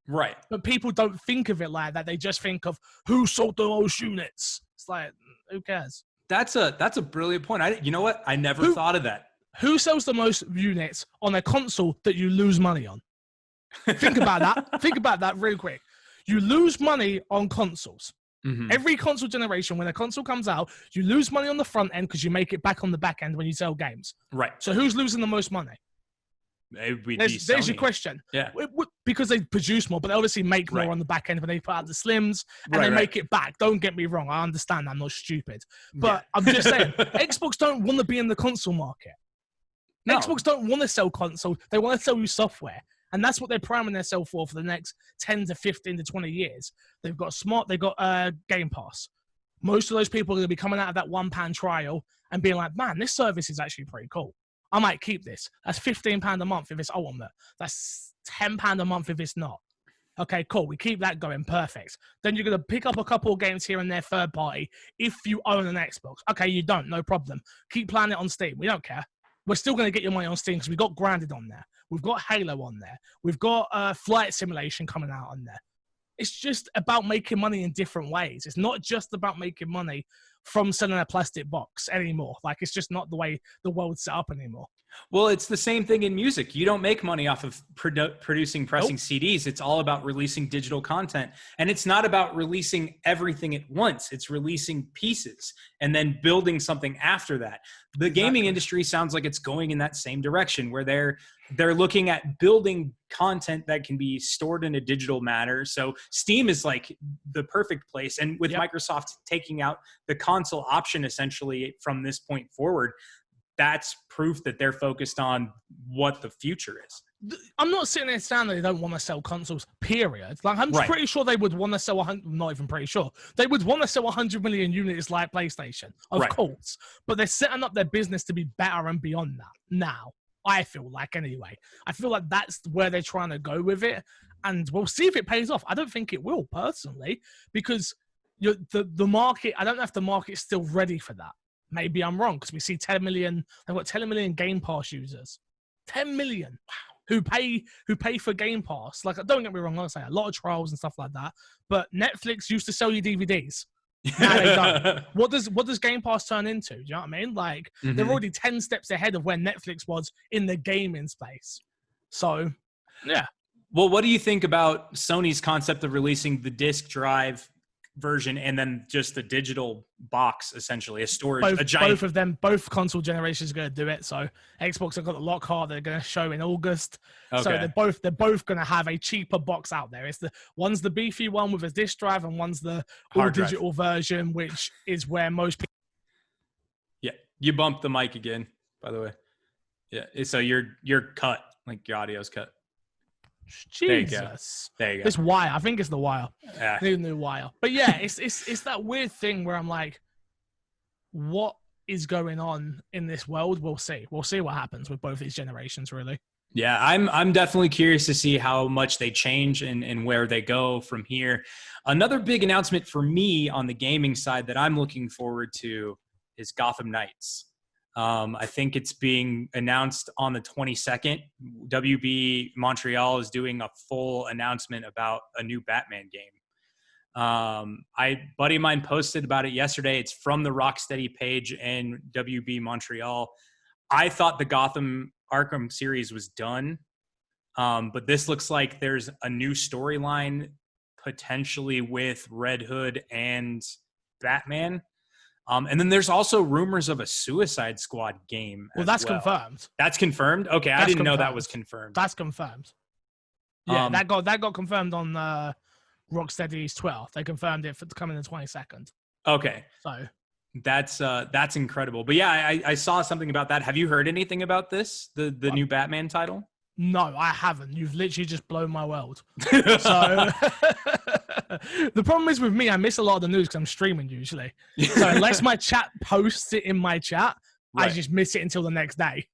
Right. But people don't think of it like that. They just think of who sold the most units. It's like, who cares? That's a brilliant point. You know what? I never thought of that. Who sells the most units on a console that you lose money on? Think about that. Think about that real quick. You lose money on consoles. Mm-hmm. Every console generation, when a console comes out, you lose money on the front end because you make it back on the back end when you sell games. Right. So who's losing the most money? There's your question. Yeah. Because they produce more, but they obviously make more on the back end when they put out the slims and they make it back. Don't get me wrong. I understand. I'm not stupid. But I'm just saying, Xbox don't want to be in the console market. No. Xbox don't want to sell console. They want to sell you software. And that's what they're priming themselves for the next 10 to 15 to 20 years. They've got Game Pass. Most of those people are going to be coming out of that £1 trial and being like, man, this service is actually pretty cool. I might keep this. That's £15 a month if it's ultimate. That's £10 a month if it's not. Okay, cool. We keep that going. Perfect. Then you're going to pick up a couple of games here and there third party if you own an Xbox. Okay, you don't. No problem. Keep playing it on Steam. We don't care. We're still going to get your money on Steam because we've got Grounded on there. We've got Halo on there. We've got Flight Simulation coming out on there. It's just about making money in different ways. It's not just about making money from selling a plastic box anymore. Like, it's just not the way the world's set up anymore. Well, it's the same thing in music. You don't make money off of pressing CDs. It's all about releasing digital content. And it's not about releasing everything at once. It's releasing pieces and then building something after that. The gaming industry sounds like it's going in that same direction, where they're looking at building content that can be stored in a digital manner. So Steam is like the perfect place. And with Microsoft taking out the console option essentially from this point forward, that's proof that they're focused on what the future is. I'm not sitting there saying they don't want to sell consoles, period. Like, I'm pretty sure they would want to sell not even pretty sure. They would want to sell 100 million units like PlayStation, of course. But they're setting up their business to be better and beyond that now. I feel like, anyway. I feel like that's where they're trying to go with it. And we'll see if it pays off. I don't think it will, personally, because the market, I don't know if the market's still ready for that. Maybe I'm wrong, because we see 10 million. They've got 10 million Game Pass users. 10 million who pay for Game Pass. Like, don't get me wrong, I'll say a lot of trials and stuff like that. But Netflix used to sell you DVDs. Now they don't. What does Game Pass turn into? Do you know what I mean? Like, they're already 10 steps ahead of where Netflix was in the gaming space. So, yeah. Well, what do you think about Sony's concept of releasing the disc drive version and then just the digital box, essentially a storage, a giant? Both console generations are going to do it. So Xbox have got the Lockhart they're going to show in August. Okay. So they're both going to have a cheaper box out there. One's the beefy one with a disc drive, and one's the all digital version, which is where most people. Yeah, you bumped the mic again, by the way. Yeah, so you're cut, like your audio's cut. Jesus. There you go. It's wire. I think it's the wire. Yeah. New wire. But yeah, it's that weird thing where I'm like, what is going on in this world? We'll see. We'll see what happens with both these generations, really. Yeah, I'm definitely curious to see how much they change and where they go from here. Another big announcement for me on the gaming side that I'm looking forward to is Gotham Knights. I think it's being announced on the 22nd. WB Montreal is doing a full announcement about a new Batman game. Buddy of mine posted about it yesterday. It's from the Rocksteady page in WB Montreal. I thought the Gotham Arkham series was done, but this looks like there's a new storyline potentially with Red Hood and Batman. And then there's also rumors of a Suicide Squad game. Well, that's confirmed. That's confirmed? Okay, I didn't know that was confirmed. That's confirmed. Yeah, that got confirmed on Rocksteady's Twitter. They confirmed it for coming the 22nd. Okay. So that's incredible. But yeah, I saw something about that. Have you heard anything about this? The new Batman title? No, I haven't. You've literally just blown my world. So the problem is with me, I miss a lot of the news because I'm streaming usually. So unless my chat posts it in my chat, right. I just miss it until the next day.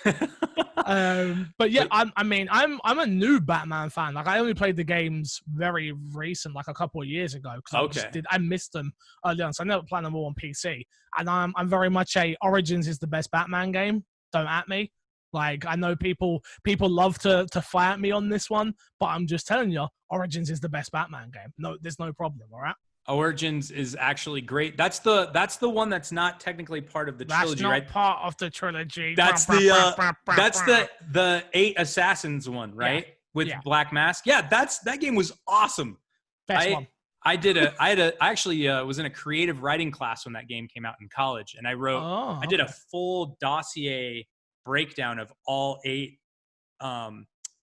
But yeah, I'm a new Batman fan. Like I only played the games very recent, like a couple of years ago. I missed them early on, so I never played them all on PC. And I'm very much Origins is the best Batman game. Don't at me. Like I know people love to fire at me on this one, but I'm just telling you, Origins is the best Batman game. No, there's no problem. All right. Origins is actually great. That's the one that's not technically part of the trilogy, right? That's not part of the trilogy. That's the 8 Assassins one, right? Yeah. With Black Mask. Yeah, that game was awesome. Best one. I actually was in a creative writing class when that game came out in college, and I did a full dossier breakdown of all 8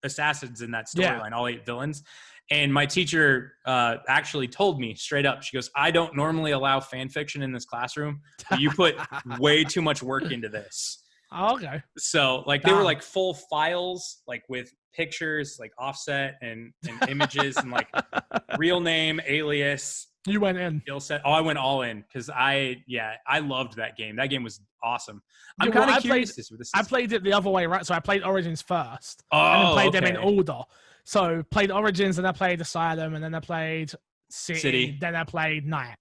assassins in that storyline, all 8 villains. And my teacher actually told me straight up, she goes, I don't normally allow fan fiction in this classroom, but you put way too much work into this. Oh, okay. So like they were like full files, like with pictures, like offset and images and like real name, alias. You went in. Skill set. Oh, I went all in because I loved that game. That game was awesome. I'm kind of curious. I played it the other way, right? So I played Origins first, and then played them in order. So played Origins, and I played Asylum, and then I played City. Then I played Night.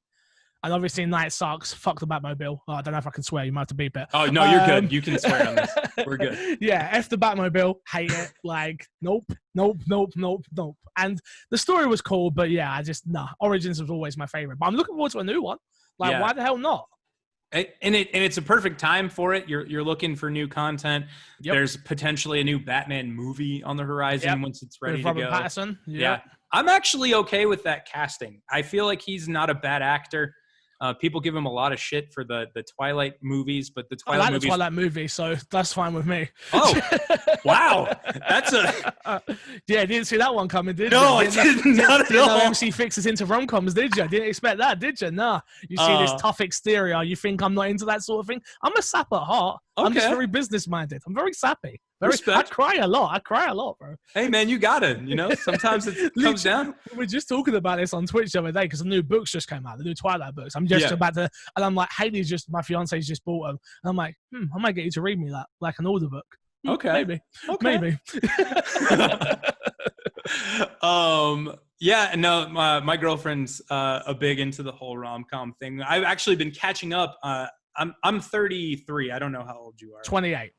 And obviously Night sucks. Fuck the Batmobile. Oh, I don't know if I can swear. You might have to beep it. Oh, no, you're good. You can swear on this. We're good. Yeah, F the Batmobile. Hate it. Like, nope. And the story was cool, but yeah, Origins was always my favorite. But I'm looking forward to a new one. Like, why the hell not? And it's a perfect time for it. You're looking for new content. Yep. There's potentially a new Batman movie on the horizon once it's ready to go. Robert Pattinson. Yep. Yeah, I'm actually okay with that casting. I feel like he's not a bad actor. People give him a lot of shit for the Twilight movies, but the Twilight movies... the Twilight movie, so that's fine with me. Oh, wow. That's a... Yeah, didn't see that one coming, did you? No, I did not at all. MCFixer's into rom-coms, did you? Didn't expect that, did you? Nah. You see this tough exterior, you think I'm not into that sort of thing? I'm a sap at heart. Okay. I'm just very business-minded. I'm very sappy. I cry a lot, bro. Hey, man, you gotta. Sometimes it comes down. We were just talking about this on Twitch the other day because the new books just came out, the new Twilight books. I'm just about to, and I'm like, my fiance's just bought them. And I'm like, I might get you to read me that, like an order book. Okay. Maybe. Yeah, no, my girlfriend's a big into the whole rom-com thing. I've actually been catching up. I'm 33. I don't know how old you are. 28.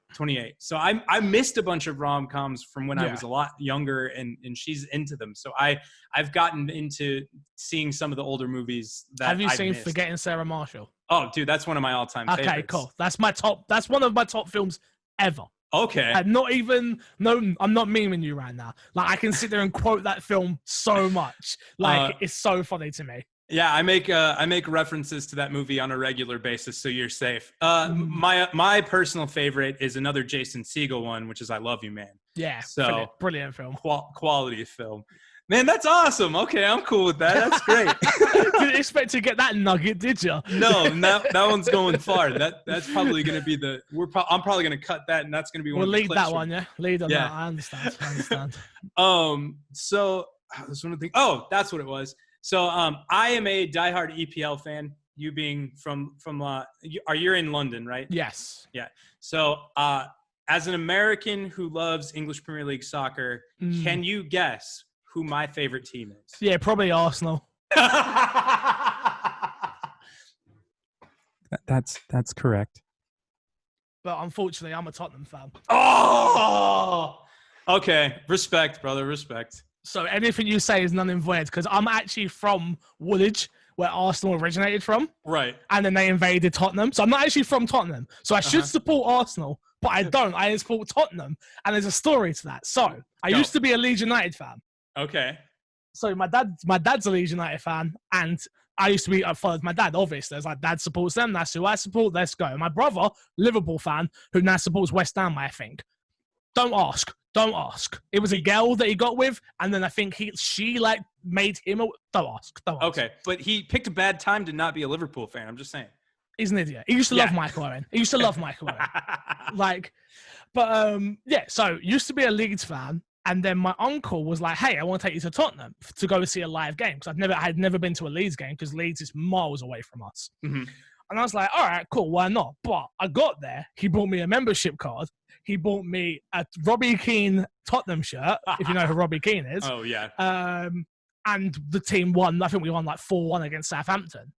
So I missed a bunch of rom-coms from when I was a lot younger, and she's into them. So I've gotten into seeing some of the older movies that Have you I've seen missed. Forgetting Sarah Marshall? Oh, dude, that's one of my all-time favorites. Okay, cool. That's one of my top films ever. Okay. I'm not memeing you right now. Like I can sit there and quote that film so much. Like it's so funny to me. Yeah, I make references to that movie on a regular basis, so you're safe. My personal favorite is another Jason Segel one, which is I Love You, Man. Yeah, so brilliant film. Quality film. Man, that's awesome. Okay, I'm cool with that. That's great. Didn't expect to get that nugget, did you? No, that one's going far. That's probably going to be I'm probably going to cut that, and that's going to be one of the clips. We'll lead that one, yeah? Lead on that. I understand. So this one thing. Oh, that's what it was. So I am a diehard EPL fan. You being from you're in London, right? Yes. Yeah. So as an American who loves English Premier League soccer, can you guess who my favorite team is? Yeah, probably Arsenal. That's correct. but unfortunately, I'm a Tottenham fan. Oh, okay. Respect, brother. Respect. So anything you say is none and void because I'm actually from Woolwich, where Arsenal originated from. Right. And then they invaded Tottenham. So I'm not actually from Tottenham. So I should support Arsenal, but I don't. I support Tottenham. And there's a story to that. So I used to be a Leeds United fan. Okay. So my dad's a Leeds United fan, and I used to be followed my dad. Obviously, it's like dad supports them. That's who I support. Let's go. My brother, Liverpool fan, who now supports West Ham. I think. Don't ask. Don't ask. It was a girl that he got with, and then I think she like made him. Don't ask. Don't ask. Okay, but he picked a bad time to not be a Liverpool fan. I'm just saying. He's an idiot. He used to love Michael Owen. He used to love Michael Owen. Yeah. So used to be a Leeds fan. And then my uncle was like, hey, I want to take you to Tottenham to go see a live game. Because I had never been to a Leeds game because Leeds is miles away from us. Mm-hmm. And I was like, all right, cool, why not? But I got there. He bought me a membership card. He bought me a Robbie Keane Tottenham shirt, if you know who Robbie Keane is. Oh, yeah. And the team won. I think we won like 4-1 against Southampton.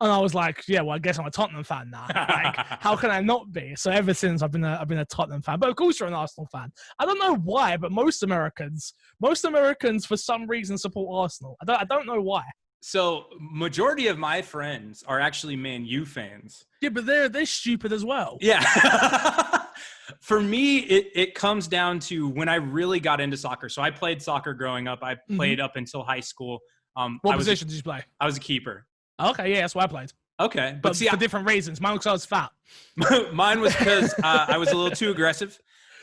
And I was like, yeah, well, I guess I'm a Tottenham fan now. Like, how can I not be? So ever since I've been a Tottenham fan. But of course you're an Arsenal fan. I don't know why, but most Americans for some reason support Arsenal. I don't know why. So majority of my friends are actually Man U fans. Yeah, but they're stupid as well. Yeah. For me, it comes down to when I really got into soccer. So I played soccer growing up. I played up until high school. What position did you play? I was a keeper. Okay, yeah, that's what I played. Okay. But see, for different reasons. Mine was I was fat. Mine was because I was a little too aggressive.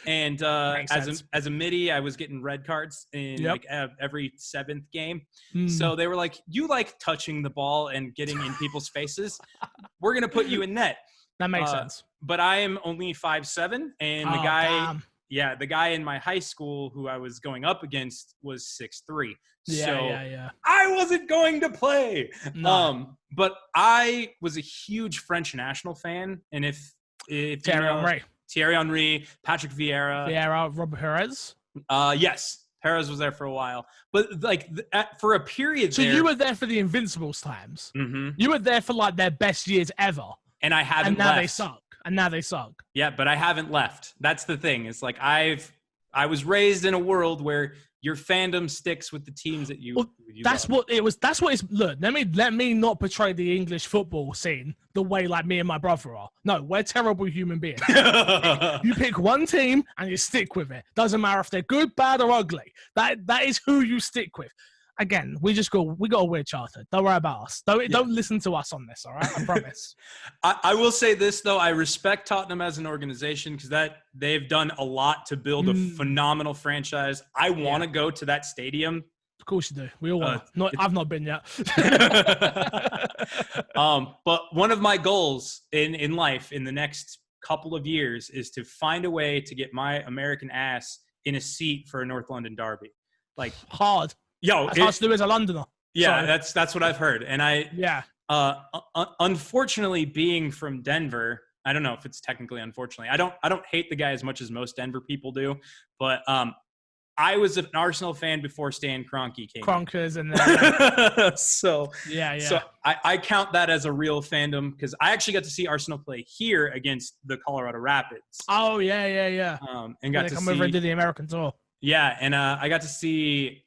And as a midi, I was getting red cards in every 7th game. So they were like, you like touching the ball and getting in people's faces. We're going to put you in net. That makes sense. But I am only 5'7", and the guy in my high school who I was going up against was 6'3". Yeah. I wasn't going to play. No. But I was a huge French national fan, and if Thierry Henry, Patrick Vieira, Robert Perez. Yes, Perez was there for a while, but for a period. So you were there for the Invincibles times. Mm-hmm. You were there for like their best years ever, and I haven't. And now left. they suck. Yeah, but I haven't left. That's the thing. It's like I was raised in a world where your fandom sticks with the teams that you. Well, that's love. what it was. That's what it's. Look, let me not portray the English football scene the way like me and my brother are. No, we're terrible human beings. You pick one team and you stick with it. Doesn't matter if they're good, bad, or ugly. That is who you stick with. Again, we got a weird childhood. Don't worry about us. Don't listen to us on this. All right, I promise. I will say this though. I respect Tottenham as an organization because they've done a lot to build a phenomenal franchise. I want to go to that stadium. Of course you do. We all want. I've not been yet. But one of my goals in life in the next couple of years is to find a way to get my American ass in a seat for a North London derby. Like hard. Yo, that's hard to do as a Londoner. Yeah, so. that's what I've heard. And unfortunately, being from Denver, I don't know if it's technically unfortunately. I don't hate the guy as much as most Denver people do, but I was an Arsenal fan before Stan Kroenke came. Kroenkes and then So I count that as a real fandom because I actually got to see Arsenal play here against the Colorado Rapids. Oh yeah. And got to come over and do the American tour. Yeah, and I got to see.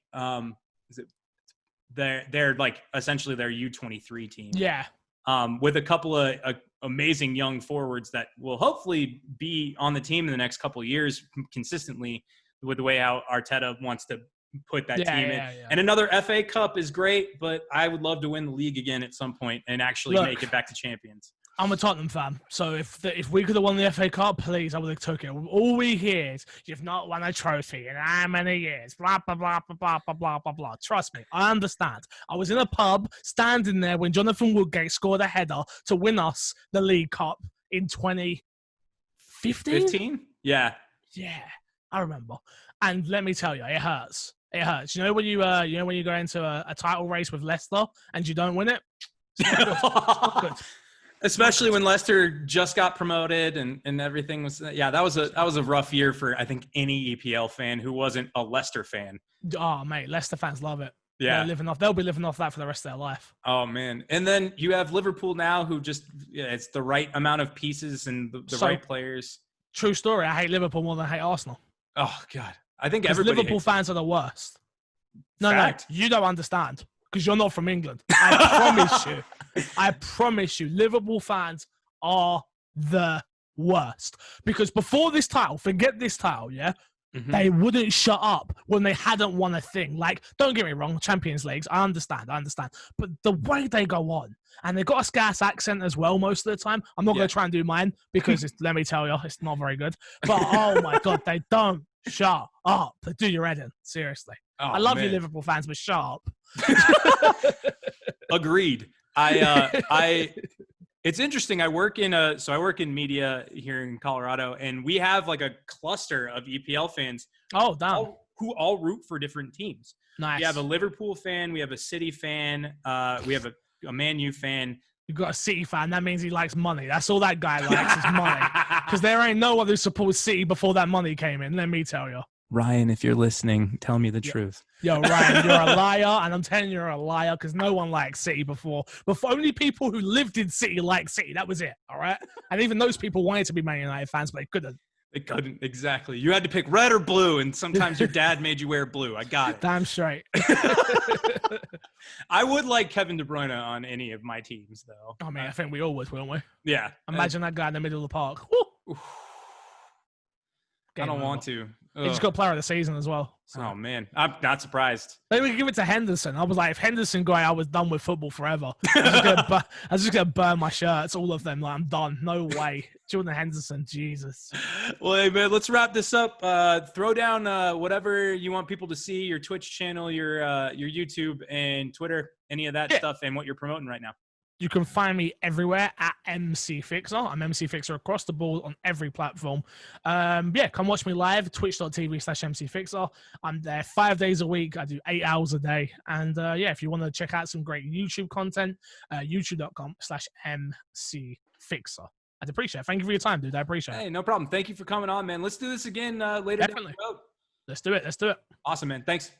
They're like essentially their U23 team. Yeah. With a couple of amazing young forwards that will hopefully be on the team in the next couple of years consistently with the way how Arteta wants to put that team in. Yeah. And another FA Cup is great, but I would love to win the league again at some point and actually make it back to champions. I'm a Tottenham fan, so if we could have won the FA Cup, please, I would have took it. All we hear is, you've not won a trophy in how many years, blah, blah, blah, blah, blah, blah, blah, blah, blah. Trust me, I understand. I was in a pub, standing there when Jonathan Woodgate scored a header to win us the League Cup in 2015? 15? Yeah. Yeah, I remember. And let me tell you, it hurts. It hurts. You know when you go into a title race with Leicester and you don't win it? It's not good. Especially when Leicester just got promoted and everything was that was a rough year for I think any EPL fan who wasn't a Leicester fan. Oh mate, Leicester fans love it. Yeah. They'll be living off that for the rest of their life. Oh man. And then you have Liverpool now who just, it's the right amount of pieces and the right players. True story. I hate Liverpool more than I hate Arsenal. Oh God. I think Because everybody Liverpool hates fans are the worst. No, Fact. you don't understand because you're not from England. I promise you, Liverpool fans are the worst. Because before this title, forget this title, yeah? They wouldn't shut up when they hadn't won a thing. Like, don't get me wrong, Champions Leagues, I understand. But the way they go on, and they've got a scarce accent as well most of the time. I'm not going to try and do mine because, let me tell you, it's not very good. But, oh my God, they don't shut up. They do your head in, seriously. Oh, I love man. you Liverpool fans, but shut up. Agreed. It's interesting. I work in media here in Colorado, and we have like a cluster of EPL fans. Oh, damn. Who all root for different teams. Nice. We have a Liverpool fan. We have a City fan. We have a Man U fan. You've got a City fan. That means he likes money. That's all that guy likes is money. Because there ain't no one who supports City before that money came in. Let me tell you. Ryan, if you're listening, tell me the truth. Yo, Ryan, you're a liar, and I'm telling you you're a liar because no one liked City before. Only people who lived in City liked City. That was it, all right? And even those people wanted to be Man United fans, but they couldn't. They couldn't, exactly. You had to pick red or blue, and sometimes your dad made you wear blue. I got it. Damn straight. I would like Kevin De Bruyne on any of my teams, though. I mean, I think we all would, wouldn't we? Yeah. Imagine that guy in the middle of the park. I don't want to. He just got player of the season as well. So. Oh, man. I'm not surprised. Maybe we could give it to Henderson. I was like, if Henderson got, I was done with football forever. I was just going to burn my shirts, all of them. Like, I'm done. No way. Jordan Henderson, Jesus. Well, hey, man, let's wrap this up. Throw down whatever you want people to see, your Twitch channel, your YouTube and Twitter, any of that stuff, and what you're promoting right now. You can find me everywhere at MCFixer. I'm MCFixer across the board on every platform. Come watch me live, twitch.tv/MCFixer. I'm there 5 days a week. I do 8 hours a day. And if you want to check out some great YouTube content, youtube.com/MCFixer. I'd appreciate it. Thank you for your time, dude. I appreciate it. Hey, no problem. Thank you for coming on, man. Let's do this again later down the road. Let's do it. Awesome, man. Thanks.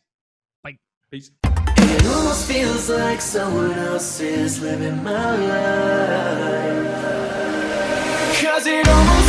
Bye. Peace. It almost feels like someone else is living my life. 'Cause it almost